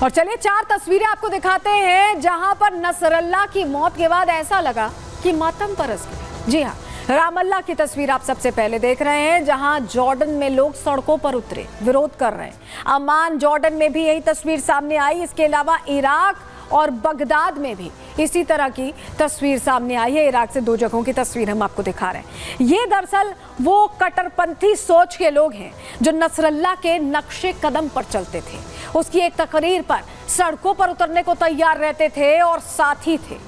और चलिए 4 तस्वीरें आपको दिखाते हैं जहां पर नसरल्ला की मौत के बाद ऐसा लगा कि मातम बरस गया। जी हाँ, रामल्ला की तस्वीर आप सबसे पहले देख रहे हैं जहां जॉर्डन में लोग सड़कों पर उतरे, विरोध कर रहे हैं। अमान जॉर्डन में भी यही तस्वीर सामने आई। इसके अलावा इराक और बगदाद में भी इसी तरह की तस्वीर सामने आई है। इराक से 2 जगहों की तस्वीर हम आपको दिखा रहे हैं। ये दरअसल वो कट्टरपंथी सोच के लोग हैं जो नसरल्ला के नक्शे कदम पर चलते थे, उसकी एक तकरीर पर सड़कों पर उतरने को तैयार रहते थे और साथी थे,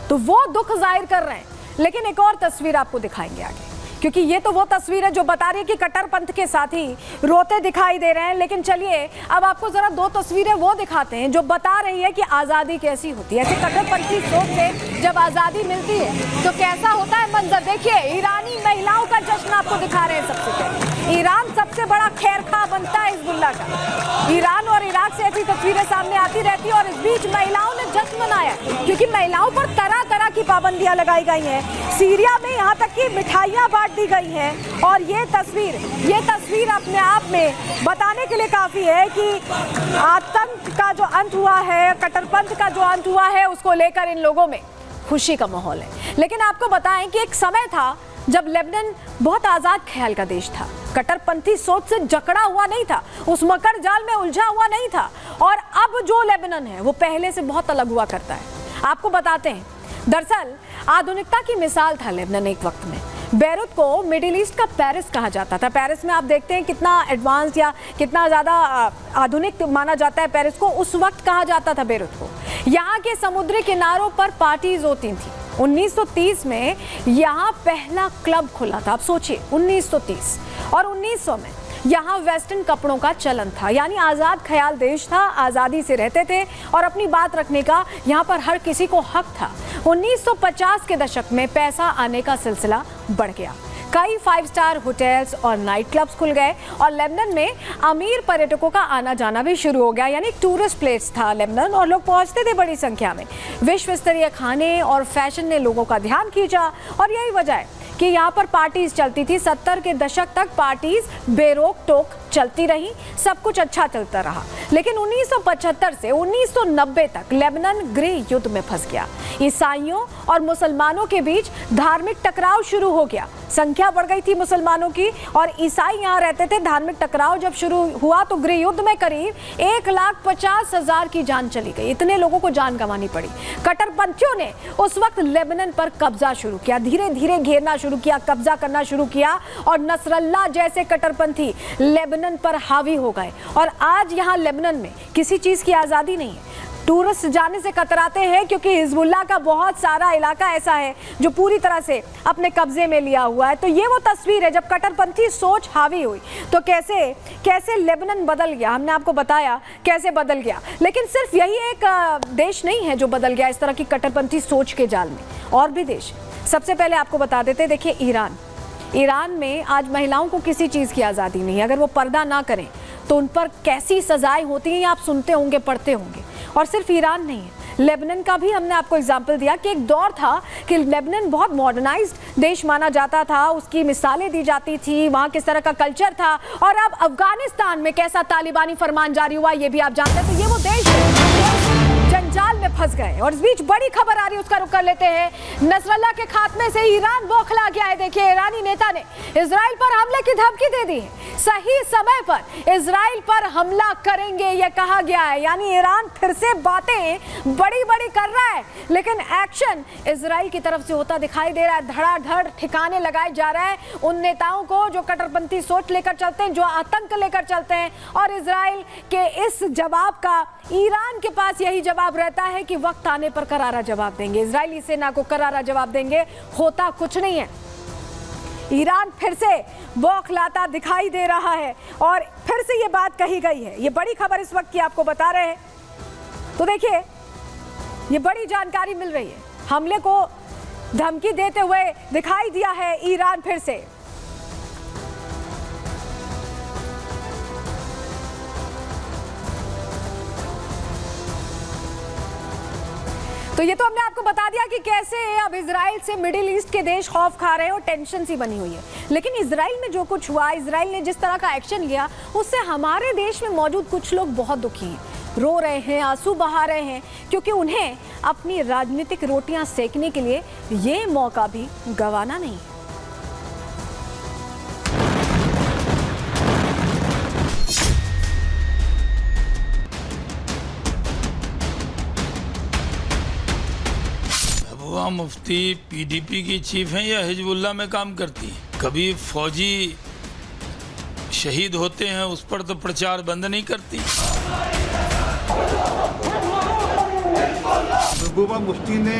तो वो दुख जाहिर कर रहे हैं। लेकिन एक और तस्वीर आपको दिखाएंगे आगे, क्योंकि ये तो वो तस्वीर है जो बता रही है कि कट्टरपंथ के साथी रोते दिखाई दे रहे हैं। लेकिन चलिए अब आपको जरा 2 तस्वीरें वो दिखाते हैं जो बता रही है कि आज़ादी कैसी होती है। ऐसे कट्टरपंथी सोच से जब आज़ादी मिलती है तो कैसा होता है मंजर। देखिए, ईरानी महिलाओं का जश्न आपको दिखा रहे हैं। सबसे पहले ईरान सबसे बड़ा खैरखा बनता है हिजबुल्लाह का। ईरान और इराक से ऐसी तस्वीरें सामने आती रहती है और इस बीच महिलाओं ने जश्न मनाया क्योंकि महिलाओं पर तरह तरह की पाबंदियां लगाई गई हैं। सीरिया में यहाँ तक कि मिठाइयाँ दी गई है। और ये तस्वीर अपने आप में बताने के लिए काफी है कि आतंक का जो अंत हुआ है, कट्टरपंथ का जो अंत हुआ है, उसको लेकर इन लोगों में खुशी का माहौल है। लेकिन आपको बताएं कि एक समय था जब लेबनान बहुत आजाद ख्याल का देश था, कट्टरपंथी सोच से जकड़ा हुआ नहीं था, उस मकर जाल में उलझा हुआ नहीं था। और अब जो लेबनान है वो पहले से बहुत अलग हुआ करता है। आपको बताते हैं, दरअसल आधुनिकता की मिसाल था लेबनान एक वक्त में। बेरूत को मिडिल ईस्ट का पेरिस कहा जाता था। पेरिस में आप देखते हैं कितना एडवांस या कितना ज़्यादा आधुनिक माना जाता है पेरिस को। उस वक्त कहा जाता था बेरूत को। यहाँ के समुद्री किनारों पर पार्टीज होती थी। 1930 में यहाँ पहला क्लब खुला था। आप सोचिए 1930। और 1900 में यहाँ वेस्टर्न कपड़ों का चलन था, यानी आज़ाद ख्याल देश था। आज़ादी से रहते थे और अपनी बात रखने का यहाँ पर हर किसी को हक था। 1950 के दशक में पैसा आने का सिलसिला बढ़ गया। कई 5 स्टार होटल्स और नाइट क्लब्स खुल गए और लेबनान में अमीर पर्यटकों का आना जाना भी शुरू हो गया, यानी टूरिस्ट प्लेस था लेबनान और लोग पहुंचते थे बड़ी संख्या में। विश्व स्तरीय खाने और फैशन ने लोगों का ध्यान खींचा और यही वजह है कि यहाँ पर पार्टीज चलती थी। 70 के दशक तक पार्टीज बेरोक टोक चलती रही, सब कुछ अच्छा चलता रहा। लेकिन 1975 से 1990 तक लेबनान गृह युद्ध में फंस गया। ईसाइयों और मुसलमानों के बीच धार्मिक टकराव शुरू हो गया। संख्या बढ़ गई थी मुसलमानों की और ईसाई यहाँ रहते थे। धार्मिक टकराव जब शुरू हुआ तो गृह युद्ध में करीब 1,50,000 की जान चली गई। इतने लोगों को जान गंवानी पड़ी। कट्टरपंथियों ने उस वक्त लेबनान पर कब्जा शुरू किया, धीरे धीरे घेरना शुरू किया, कब्जा करना शुरू किया और नसरल्ला जैसे कट्टरपंथी लेबनान पर हावी हो गए। और आज यहाँ लेबनान में किसी चीज की आजादी नहीं है। टूरिस्ट जाने से कतराते हैं क्योंकि हिजबुल्लाह का बहुत सारा इलाका ऐसा है जो पूरी तरह से अपने कब्जे में लिया हुआ है। तो ये वो तस्वीर है जब कट्टरपंथी सोच हावी हुई तो कैसे लेबनान बदल गया। हमने आपको बताया कैसे बदल गया। लेकिन सिर्फ यही एक देश नहीं है जो बदल गया इस तरह की कट्टरपंथी सोच के जाल में, और भी देश। सबसे पहले आपको बता देते, देखिए ईरान में आज महिलाओं को किसी चीज़ की आज़ादी नहीं है। अगर वो पर्दा ना करें तो उन पर कैसी सजाएं होती हैं, आप सुनते होंगे, पढ़ते होंगे। और सिर्फ ईरान नहीं है, लेबनान का भी हमने आपको एग्जाम्पल दिया कि एक दौर था कि लेबनान बहुत मॉडर्नाइज्ड देश माना जाता था, उसकी मिसालें दी जाती थी, वहाँ किस तरह का कल्चर था। और अब अफगानिस्तान में कैसा तालिबानी फरमान जारी हुआ ये भी आप जानते हैं। तो ये वो देश जंजाल में फंस गए। और इस बीच बड़ी खबर आ रही है, उसका रुख कर लेते हैं। नसरल्ला के खात्मे से ईरान बौखला गया है। देखिए, ईरानी नेता ने इजराइल पर हमले की धमकी दे दी है। सही समय पर इजराइल पर हमला करेंगे यह कहा गया है, यानी ईरान फिर से बातें बड़ी बड़ी कर रहा है लेकिन एक्शन इजराइल की तरफ से होता दिखाई दे रहा है। धड़ाधड़ ठिकाने लगाए जा रहे हैं उन नेताओं को जो कट्टरपंथी सोच लेकर चलते हैं, जो आतंक लेकर चलते हैं। और इजराइल के इस जवाब का ईरान के पास यही जवाब रहता है कि वक्त आने पर करारा जवाब देंगे। इजरायली सेना को करारा जवाब देंगे। होता कुछ नहीं है, ईरान फिर से बौखलाता दिखाई दे रहा है और फिर से ये बात कही गई है। ये बड़ी खबर इस वक्त की आपको बता रहे हैं। तो देखिए, ये बड़ी जानकारी मिल रही है। हमले को धमकी देते हुए दिखाई दिया है ईरान फिर से। तो ये तो हमने आपको बता दिया कि कैसे अब इजराइल से मिडिल ईस्ट के देश खौफ खा रहे हैं और टेंशन सी बनी हुई है। लेकिन इजराइल में जो कुछ हुआ, इजराइल ने जिस तरह का एक्शन लिया, उससे हमारे देश में मौजूद कुछ लोग बहुत दुखी हैं। रो रहे हैं, आंसू बहा रहे हैं, क्योंकि उन्हें अपनी राजनीतिक रोटियां सेकने के लिए ये मौका भी गंवाना नहीं है। महबूबा मुफ्ती पीडीपी की चीफ हैं या हिजबुल्लाह में काम करती हैं? कभी फौजी शहीद होते हैं उस पर तो प्रचार बंद नहीं करती। महबूबा मुफ्ती ने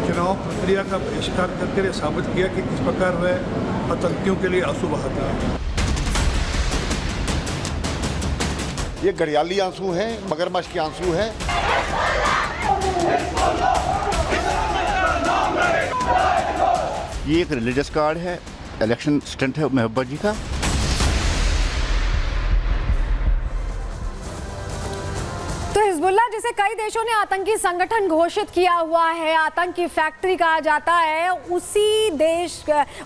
चुनाव प्रक्रिया का बहिष्कार करके ये साबित किया कि किस प्रकार वह आतंकियों के लिए आंसू बहाता है। ये घड़ियाली आंसू हैं, मगरमच्छ के आंसू हैं। ये एक रिलीजियस कार्ड है, इलेक्शन स्टंट है महबूबा जी का। तो हिजबुल्लाह जिसे कई देशों ने आतंकी संगठन घोषित किया हुआ है, आतंकी फैक्ट्री कहा जाता है,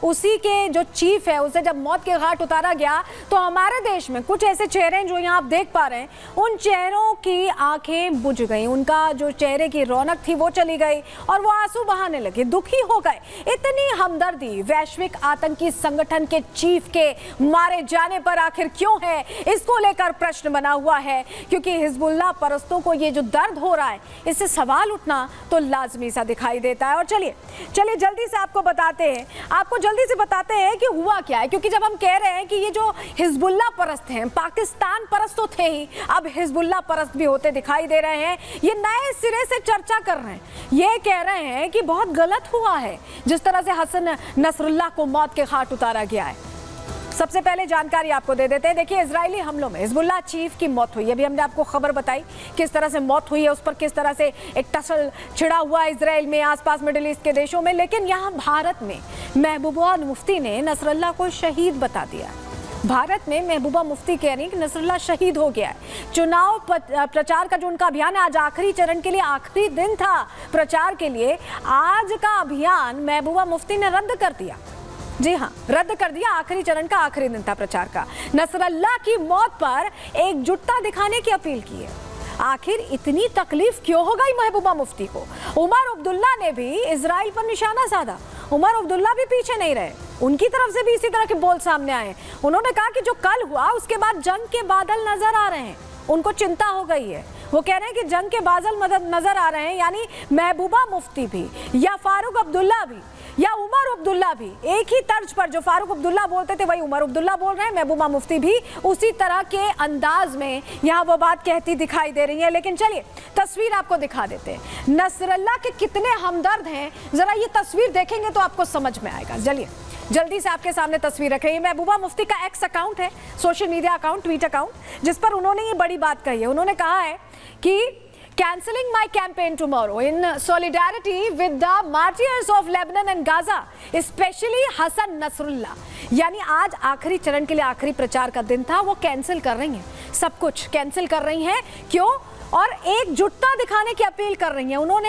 उसी के जो चीफ है उसे जब मौत के घाट उतारा गया तो हमारे देश में कुछ ऐसे चेहरे जो यहाँ आप देख पा रहे हैं, उन चेहरों की आंखें बुझ गई, उनका जो चेहरे की रौनक थी वो चली गई और वो आंसू बहाने लगे, दुखी हो गए। इतनी हमदर्दी वैश्विक आतंकी संगठन के चीफ के मारे जाने पर आखिर क्यों है, इसको लेकर प्रश्न बना हुआ है, क्योंकि हिजबुल्लाह परस्तों को ये जो दर्द हो रहा है इससे सवाल उठना तो लाजमी सा दिखाई देता है। और चलिए जल्दी से आपको बताते हैं कि हुआ क्या है, क्योंकि जब हम कह रहे हैं कि ये जो हिजबुल्लाह परस्त हैं, पाकिस्तान परस्त तो थे ही, अब हिजबुल्लाह परस्त भी होते दिखाई दे रहे हैं। ये नए सिरे से चर्चा कर रहे हैं, ये कह रहे हैं कि बहुत गलत हुआ है जिस तरह से हसन नसरुल्लाह को मौत के घाट उतारा गया है। सबसे पहले जानकारी आपको दे देते हैं। देखिए, इजरायली हमलों में हिजबुल्लाह चीफ की मौत हुई है। अभी हमने आपको खबर बताई किस तरह से मौत हुई है, उस पर किस तरह से एक टसल छिड़ा हुआ है इजराइल में, आसपास मिडिल ईस्ट के देशों में। लेकिन यहाँ भारत में महबूबा मुफ्ती ने नसरुल्लाह को शहीद बता दिया। भारत में महबूबा मुफ्ती कह रही हैं कि नसरुल्लाह शहीद हो गया है। चुनाव प्रचार का जो उनका अभियान है, आज आखिरी चरण के लिए आखिरी दिन था प्रचार के लिए। आज का अभियान महबूबा मुफ्ती ने रद्द कर दिया। जी हाँ, रद्द कर दिया। आखिरी चरण का आखिरी दिन था प्रचार का। नसरुल्लाह की मौत पर एकजुटता दिखाने की अपील की है। आखिर इतनी तकलीफ क्यों हो गई महबूबा मुफ्ती को? उमर अब्दुल्ला ने भी इजराइल पर निशाना साधा। उमर अब्दुल्ला भी पीछे नहीं रहे, उनकी तरफ से भी इसी तरह के बोल सामने आए। उन्होंने कहा कि जो कल हुआ उसके बाद जंग के बादल नजर आ रहे हैं, उनको चिंता हो गई है। वो कह रहे हैं कि जंग के बादल नजर आ रहे हैं, यानी महबूबा मुफ्ती भी या फारूक अब्दुल्ला भी या उमर अब्दुल्ला भी एक ही तर्ज पर, जो फारूक अब्दुल्ला बोलते थे वही उमर अब्दुल्ला बोल रहे हैं, महबूबा मुफ्ती भी उसी तरह के अंदाज में यहाँ वो बात कहती दिखाई दे रही है। लेकिन चलिए तस्वीर आपको दिखा देते हैं, नसरुल्लाह के कितने हमदर्द हैं, जरा ये तस्वीर देखेंगे तो आपको समझ में आएगा। चलिए जल्दी से आपके सामने तस्वीर रख रही है। महबूबा मुफ्ती का एक्स अकाउंट है, social media account, tweet account, जिस पर उन्होंने ये बड़ी बात कही है। उन्होंने कहा है कि cancelling my campaign tomorrow in solidarity with the martyrs of Lebanon and Gaza, especially Hassan Nasrallah. यानी आज आखिरी चरण के लिए आखिरी प्रचार का दिन था, वो कैंसिल कर रही हैं, सब कुछ कैंसिल कर रही हैं। क्यों? और एकजुटता दिखाने की अपील कर रही हैं। उन्होंने